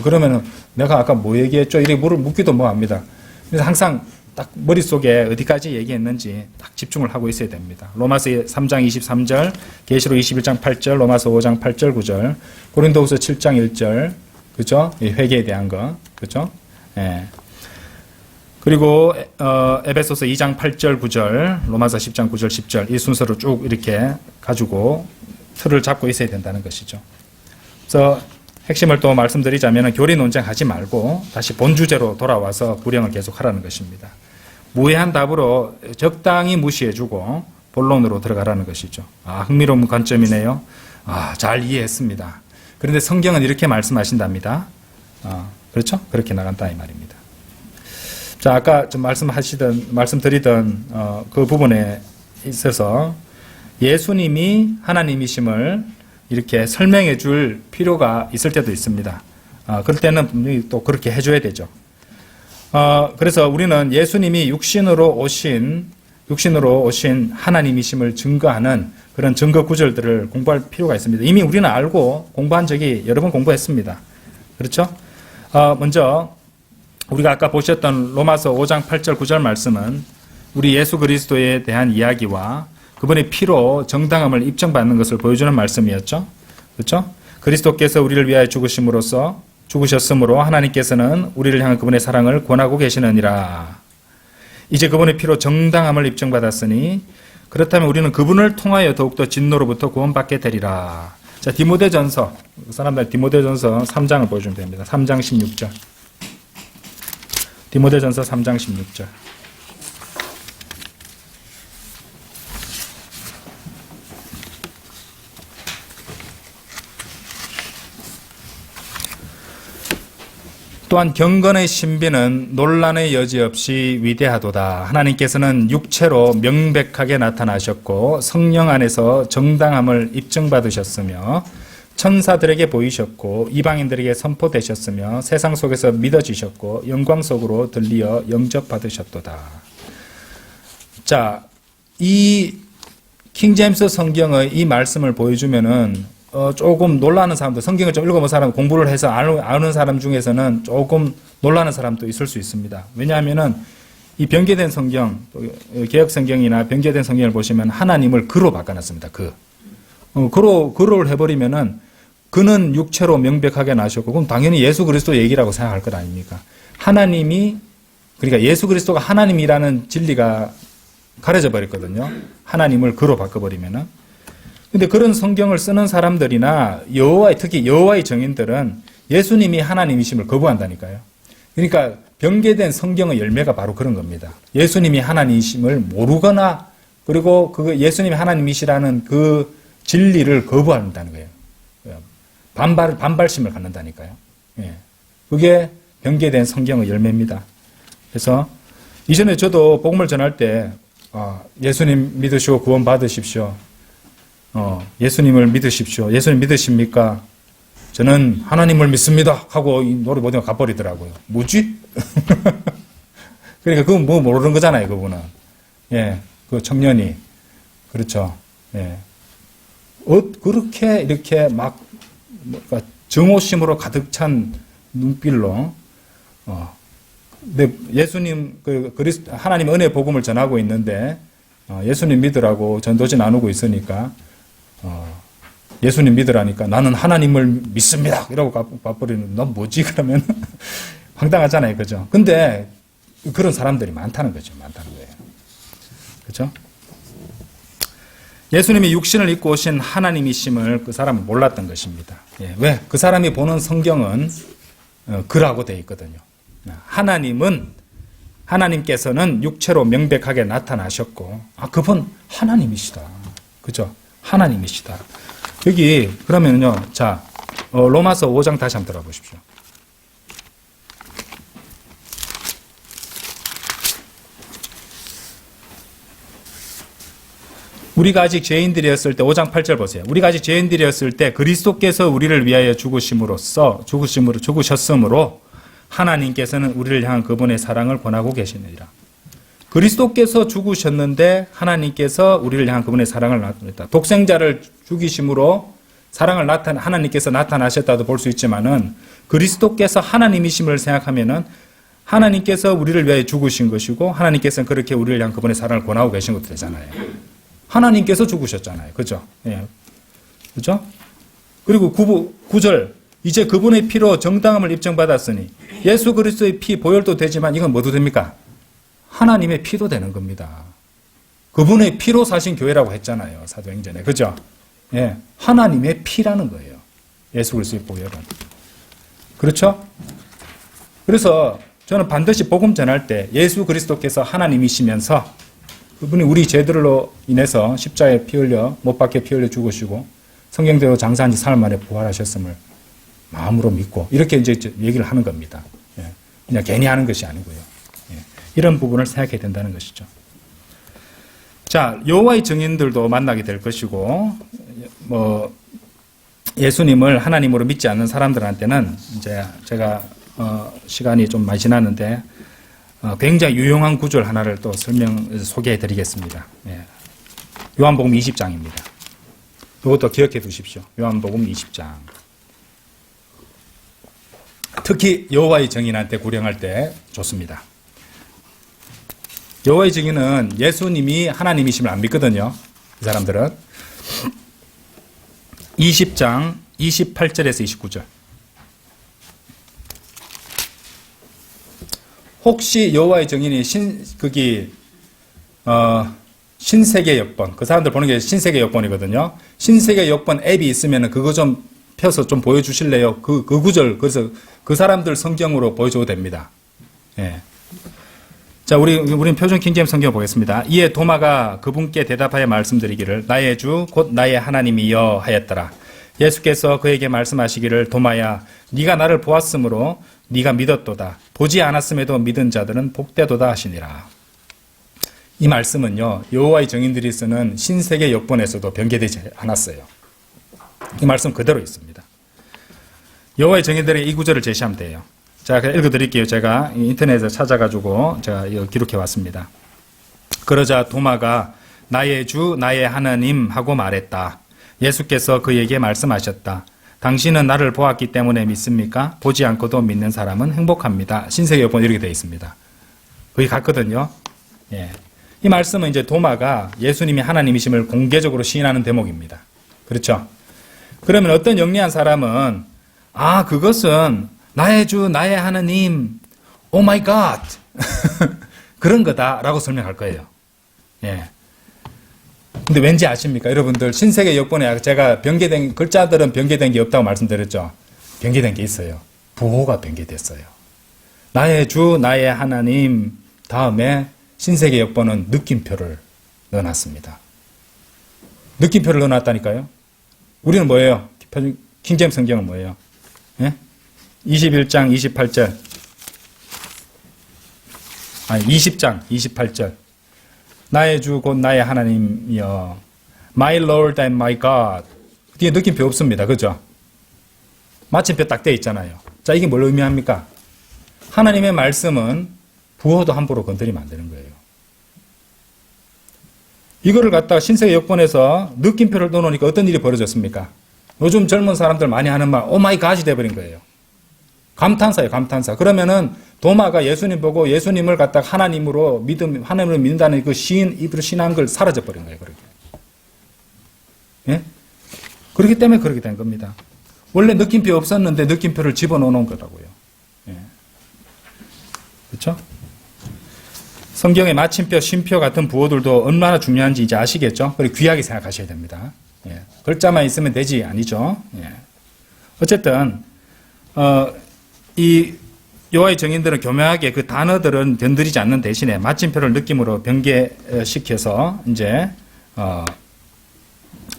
그러면은 내가 아까 뭐 얘기했죠? 이렇게 묻기도 뭐합니다. 그래서 항상 딱 머릿속에 어디까지 얘기했는지 딱 집중을 하고 있어야 됩니다. 로마서 3장 23절, 계시록 21장 8절, 로마서 5장 8절 9절, 고린도후서 7장 1절, 그죠? 회개에 대한 거, 그죠? 예. 그리고 에베소서 2장 8절 9절, 로마서 10장 9절 10절 이 순서로 쭉 이렇게 가지고 틀을 잡고 있어야 된다는 것이죠. 그래서 핵심을 또 말씀드리자면 교리 논쟁하지 말고 다시 본 주제로 돌아와서 구령을 계속하라는 것입니다. 무해한 답으로 적당히 무시해주고 본론으로 들어가라는 것이죠. 흥미로운 관점이네요. 잘 이해했습니다. 그런데 성경은 이렇게 말씀하신답니다. 그렇죠? 그렇게 나간다 이 말입니다. 자, 아까 좀 말씀드리던 그 부분에 있어서 예수님이 하나님이심을 이렇게 설명해 줄 필요가 있을 때도 있습니다. 그럴 때는 분명히 또 그렇게 해줘야 되죠. 그래서 우리는 예수님이 육신으로 오신 하나님이심을 증거하는 그런 증거 구절들을 공부할 필요가 있습니다. 이미 우리는 알고 공부한 적이 여러 번 공부했습니다. 그렇죠? 먼저 우리가 아까 보셨던 로마서 5장 8절 9절 말씀은 우리 예수 그리스도에 대한 이야기와 그분의 피로 정당함을 입증받는 것을 보여주는 말씀이었죠. 그렇죠? 그리스도께서 우리를 위하여 죽으셨으므로 하나님께서는 우리를 향한 그분의 사랑을 권하고 계시느니라. 이제 그분의 피로 정당함을 입증받았으니 그렇다면 우리는 그분을 통하여 더욱더 진노로부터 구원받게 되리라. 자, 디모데전서, 사람들 디모데전서 3장을 보여주면 됩니다. 3장 16절. 디모데전서 3장 16절. 또한 경건의 신비는 논란의 여지 없이 위대하도다. 하나님께서는 육체로 명백하게 나타나셨고 성령 안에서 정당함을 입증받으셨으며 천사들에게 보이셨고 이방인들에게 선포되셨으며 세상 속에서 믿어지셨고 영광 속으로 들리어 영접받으셨도다. 자, 이 킹제임스 성경의 이 말씀을 보여주면은 조금 놀라는 사람도, 성경을 좀 읽어본 사람, 공부를 해서 아는 사람 중에서는 조금 놀라는 사람도 있을 수 있습니다. 왜냐하면은 이 변개된 성경, 개혁 성경이나 변개된 성경을 보시면 하나님을 그로 바꿔놨습니다. 그로를 해버리면은 그는 육체로 명백하게 나셨고, 그럼 당연히 예수 그리스도 얘기라고 생각할 것 아닙니까? 하나님이, 그러니까 예수 그리스도가 하나님이라는 진리가 가려져 버렸거든요. 하나님을 그로 바꿔버리면은. 근데 그런 성경을 쓰는 사람들이나 특히 여호와의 정인들은 예수님이 하나님이심을 거부한다니까요. 그러니까 변개된 성경의 열매가 바로 그런 겁니다. 예수님이 하나님이심을 모르거나 그리고 예수님이 하나님이시라는 그 진리를 거부한다는 거예요. 반발심을 갖는다니까요. 예. 그게 변개된 성경의 열매입니다. 그래서 이전에 저도 복음을 전할 때 예수님 믿으시고 구원 받으십시오. 예수님을 믿으십시오. 예수님 믿으십니까? 저는 하나님을 믿습니다. 하고 이 노래 보다가 가버리더라고요. 뭐지? 그러니까 그건 뭐 모르는 거잖아요, 그분은. 예, 그 청년이. 그렇죠. 예. 그렇게 이렇게 막, 정오심으로 가득 찬 눈길로, 근데 예수님, 하나님 은혜 복음을 전하고 있는데, 예수님 믿으라고 전도지 나누고 있으니까, 예수님 믿으라니까 나는 하나님을 믿습니다. 이러고 가버리는, 넌 뭐지? 그러면 황당하잖아요. 그죠? 근데 그런 사람들이 많다는 거죠. 많다는 거예요. 그죠? 예수님이 육신을 입고 오신 하나님이심을 그 사람은 몰랐던 것입니다. 예, 왜? 그 사람이 보는 성경은 그라고 되어 있거든요. 하나님께서는 육체로 명백하게 나타나셨고, 그분 하나님이시다. 그죠? 하나님이시다. 여기, 그러면요, 자, 로마서 5장 다시 한번 들어보십시오. 우리가 아직 죄인들이었을 때 5장 8절 보세요. 우리가 아직 죄인들이었을 때 그리스도께서 우리를 위하여 죽으셨으므로 하나님께서는 우리를 향한 그분의 사랑을 권하고 계시느니라. 그리스도께서 죽으셨는데 하나님께서 우리를 향한 그분의 사랑을 나타냈다. 독생자를 죽이심으로 사랑을 하나님께서 나타나셨다도 볼 수 있지만은 그리스도께서 하나님이심을 생각하면은 하나님께서 우리를 위하여 죽으신 것이고 하나님께서는 그렇게 우리를 향한 그분의 사랑을 권하고 계신 것도 되잖아요. 하나님께서 죽으셨잖아요. 그죠? 예. 그죠? 그리고 9절. 이제 그분의 피로 정당함을 입증받았으니 예수 그리스도의 피 보혈도 되지만 이건 뭐도 됩니까? 하나님의 피도 되는 겁니다. 그분의 피로 사신 교회라고 했잖아요. 사도행전에. 그죠? 예. 하나님의 피라는 거예요. 예수 그리스도의 보혈은. 그렇죠? 그래서 저는 반드시 복음 전할 때 예수 그리스도께서 하나님이시면서 그분이 우리 죄들로 인해서 십자가에 피 흘려 못 박혀 피 흘려 죽으시고 성경대로 장사한 지 사흘 만에 부활하셨음을 마음으로 믿고 이렇게 이제 얘기를 하는 겁니다. 예. 그냥 괜히 하는 것이 아니고요. 예. 이런 부분을 생각해야 된다는 것이죠. 자, 여호와의 증인들도 만나게 될 것이고 예수님을 하나님으로 믿지 않는 사람들한테는 이제 제가 시간이 좀 많이 지났는데 굉장히 유용한 구절 하나를 또 소개해 드리겠습니다. 예. 요한복음 20장입니다. 이것도 기억해 두십시오. 요한복음 20장. 특히 여호와의 증인한테 구령할 때 좋습니다. 여호와의 증인은 예수님이 하나님이심을 안 믿거든요. 이 사람들은. 20장 28절에서 29절. 혹시 여호와의 증인이 신세계 역번, 그 사람들 보는 게 신세계 역번이거든요. 신세계 역번 앱이 있으면 그거 좀 펴서 좀 보여주실래요? 그 구절, 그래서 그 사람들 성경으로 보여줘도 됩니다. 예. 자, 우리는 표준 킹제임 성경 보겠습니다. 이에 도마가 그분께 대답하여 말씀드리기를 나의 주 곧 나의 하나님이여 하였더라. 예수께서 그에게 말씀하시기를 도마야 네가 나를 보았으므로 네가 믿었도다. 보지 않았음에도 믿은 자들은 복되도다 하시니라. 이 말씀은요, 여호와의 증인들이 쓰는 신세계 역본에서도 변개되지 않았어요. 이 말씀 그대로 있습니다. 여호와의 증인들의 이 구절을 제시하면 돼요. 자, 읽어드릴게요. 제가 인터넷에 찾아가지고 제가 이거 기록해 왔습니다. 그러자 도마가 나의 주, 나의 하나님 하고 말했다. 예수께서 그에게 말씀하셨다. 당신은 나를 보았기 때문에 믿습니까? 보지 않고도 믿는 사람은 행복합니다. 신세계 역본 이렇게 되어 있습니다. 거기 갔거든요. 예. 이 말씀은 이제 도마가 예수님이 하나님이심을 공개적으로 시인하는 대목입니다. 그렇죠? 그러면 어떤 영리한 사람은 그것은 나의 주, 나의 하나님, 오 마이 갓 그런 거다라고 설명할 거예요. 예. 근데 왠지 아십니까? 여러분들 신세계 역본에 제가 변개된 글자들은 변개된 게 없다고 말씀드렸죠. 변개된 게 있어요. 부호가 변개됐어요. 나의 주, 나의 하나님 다음에 신세계 역본은 느낌표를 넣어놨습니다. 느낌표를 넣어놨다니까요. 우리는 뭐예요? 킹제임 성경은 뭐예요? 예? 21장 28절. 아니, 20장 28절. 나의 주 곧 나의 하나님이여. My Lord and my God. 뒤에 느낌표 없습니다. 그죠? 마침표 딱 돼 있잖아요. 자, 이게 뭘 의미합니까? 하나님의 말씀은 부호도 함부로 건드리면 안 되는 거예요. 이거를 갖다가 신세계 역본에서 느낌표를 넣어놓으니까 어떤 일이 벌어졌습니까? 요즘 젊은 사람들 많이 하는 말, 오 마이 갓이 돼버린 거예요. 감탄사예요, 감탄사. 그러면은 도마가 예수님 보고 예수님을 갖다가 하나님으로 하나님을 믿는다는 그 입으로 신한 걸 사라져버린 거예요, 그렇게. 예? 그렇기 때문에 그렇게 된 겁니다. 원래 느낌표 없었는데 느낌표를 집어넣어 놓은 거라고요. 예. 그렇죠? 성경의 마침표, 쉼표 같은 부호들도 얼마나 중요한지 이제 아시겠죠? 그리고 귀하게 생각하셔야 됩니다. 예. 글자만 있으면 되지 아니죠? 예. 어쨌든 이 여호와의 증인들은 교묘하게 그 단어들은 건드리지 않는 대신에 마침표를 느낌으로 변개시켜서 이제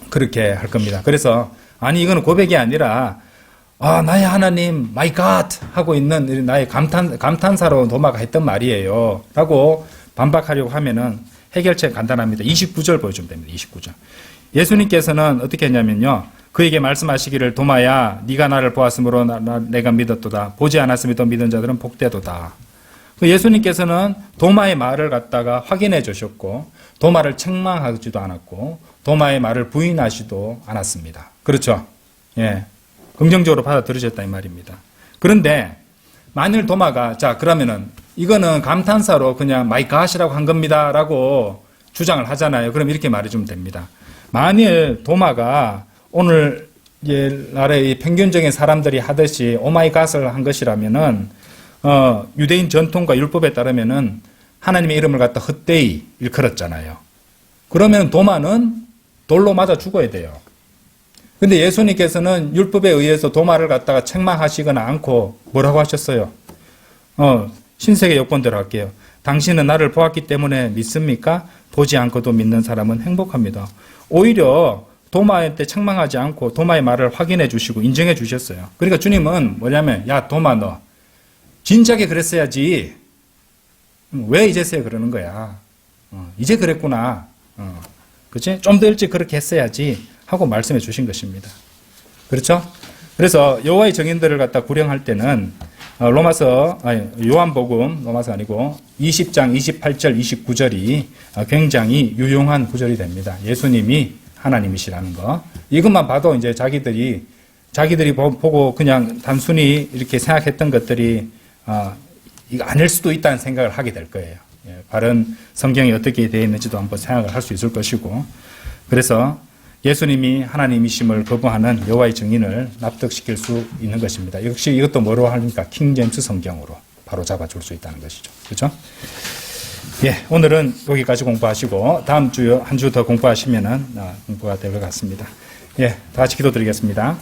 그렇게 할 겁니다. 그래서 아니 이거는 고백이 아니라 나의 하나님, my God 하고 있는 나의 감탄사로 도마가 했던 말이에요 라고 반박하려고 하면은 해결책 간단합니다. 29절 보여주면 됩니다. 29절. 예수님께서는 어떻게 했냐면요, 그에게 말씀하시기를 도마야 네가 나를 보았으므로 내가 믿었도다. 보지 않았음에도 믿은 자들은 복되도다. 예수님께서는 도마의 말을 갖다가 확인해 주셨고 도마를 책망하지도 않았고 도마의 말을 부인하지도 않았습니다. 그렇죠? 예. 긍정적으로 받아들여졌다 이 말입니다. 그런데 만일 도마가 자 그러면은 이거는 감탄사로 그냥 마이 갓이라고 한 겁니다 라고 주장을 하잖아요. 그럼 이렇게 말해주면 됩니다. 만일 도마가 오늘 옛날에 평균적인 사람들이 하듯이 오마이 갓을 한 것이라면은 유대인 전통과 율법에 따르면은 하나님의 이름을 갖다 헛되이 일컬었잖아요. 그러면 도마는 돌로 맞아 죽어야 돼요. 근데 예수님께서는 율법에 의해서 도마를 갖다가 책망하시거나 않고 뭐라고 하셨어요? 신세계 요건대로 할게요. 당신은 나를 보았기 때문에 믿습니까? 보지 않고도 믿는 사람은 행복합니다. 오히려 도마한테 책망하지 않고 도마의 말을 확인해 주시고 인정해 주셨어요. 그러니까 주님은 뭐냐면 야 도마 너 진작에 그랬어야지. 왜 이제서야 그러는 거야? 이제 그랬구나. 그치? 좀 더 일찍 그렇게 했어야지 하고 말씀해 주신 것입니다. 그렇죠? 그래서 여호와의 증인들을 갖다 구령할 때는 요한복음 로마서 아니고 20장 28절 29절이 굉장히 유용한 구절이 됩니다. 예수님이 하나님이시라는 거. 이것만 봐도 이제 자기들이 보고 그냥 단순히 이렇게 생각했던 것들이 이거 아닐 수도 있다는 생각을 하게 될 거예요. 바른 성경이 어떻게 되어 있는지도 한번 생각을 할 수 있을 것이고, 그래서 예수님이 하나님이심을 거부하는 여호와의 증인을 납득시킬 수 있는 것입니다. 역시 이것도 뭐로 하니까 킹제임스 성경으로 바로 잡아줄 수 있다는 것이죠. 그렇죠? 예, 오늘은 여기까지 공부하시고 다음 주 한 주 더 공부하시면은 공부가 될 것 같습니다. 예, 다 같이 기도드리겠습니다.